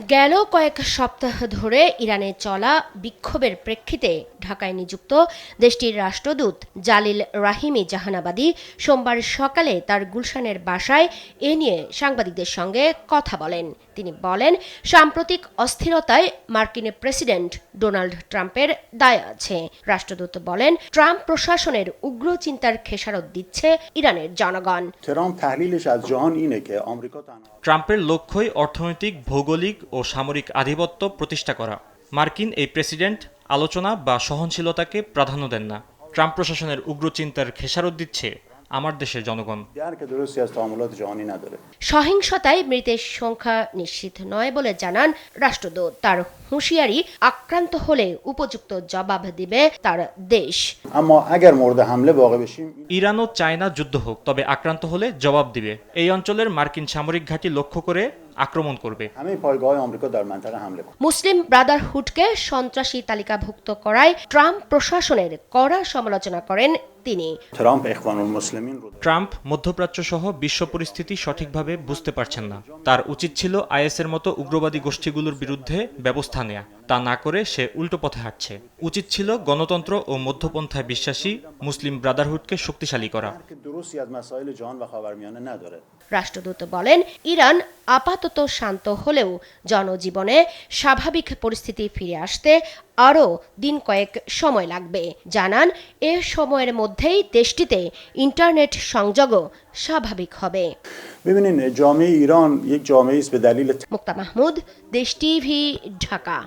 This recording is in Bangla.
গেল কয়েক সপ্তাহ ধরে ইরানে চলা বিক্ষোভের প্রেক্ষিতে ঢাকায় নিযুক্ত দেশটির রাষ্ট্রদূত জালিল রাহিমি জাহানাবাদী সোমবার সকালে তার গুলশানের বাসায় এ নিয়ে সাংবাদিকদের সঙ্গে কথা বলেন। তিনি বলেন, সাম্প্রতিক অস্থিরতায় মার্কিন প্রেসিডেন্ট ডোনাল্ড ট্রাম্পের দায় আছে। রাষ্ট্রদূত বলেন, ট্রাম্প প্রশাসনের উগ্র চিন্তার খেসারত দিচ্ছে ইরানের জনগণ। ট্রাম্পের লক্ষ্যই অর্থনৈতিক, ভৌগোলিক ও সামরিক আধিপত্য প্রতিষ্ঠা করা। মার্কিন এই প্রেসিডেন্ট আলোচনা বা সহনশীলতাকে প্রাধান্য দেন না। ট্রাম্প প্রশাসনের উগ্র চিন্তার খেসারত দিচ্ছে আমার দেশের জনগণ। সহিংসতায় মৃতের সংখ্যা নিশ্চিত নয় বলে জানান রাষ্ট্রদূত। তার হুঁশিয়ারি, আক্রান্ত হলে উপযুক্ত জবাব দিবে তার দেশ। ইরান ও চায়না যুদ্ধ হোক, তবে আক্রান্ত হলে জবাব দিবে। এই অঞ্চলের মার্কিন সামরিক ঘাঁটি লক্ষ্য করে আক্রমণ করবে। মুসলিম ব্রাদারহুডকে সন্ত্রাসী তালিকাভুক্ত করায় ট্রাম্প প্রশাসনের কড়া সমালোচনা করেন তিনি। ট্রাম্প মধ্যপ্রাচ্য সহ বিশ্ব পরিস্থিতি সঠিকভাবে বুঝতে পারছেন না। তার উচিত ছিল আইএসের মতো উগ্রবাদী গোষ্ঠীগুলোর বিরুদ্ধে ব্যবস্থা নেয়া। তা না করে সে উল্টো পথে হাঁটছে। উচিত ছিল গণতন্ত্র ও মধ্যপন্থায় বিশ্বাসী মুসলিম ব্রাদারহুডকে শক্তিশালী করা। রাষ্ট্রদূত বলেন, ইরান আপাতত শান্ত হলেও জনজীবনে স্বাভাবিক পরিস্থিতি ফিরে আসতে আরও দিন কয়েক সময় লাগবে। জানান, এ সময়ের মধ্যেই দেশটিতে ইন্টারনেট সংযোগও স্বাভাবিক হবে। মুক্তা মাহমুদ, দেশ টিভি, ঢাকা।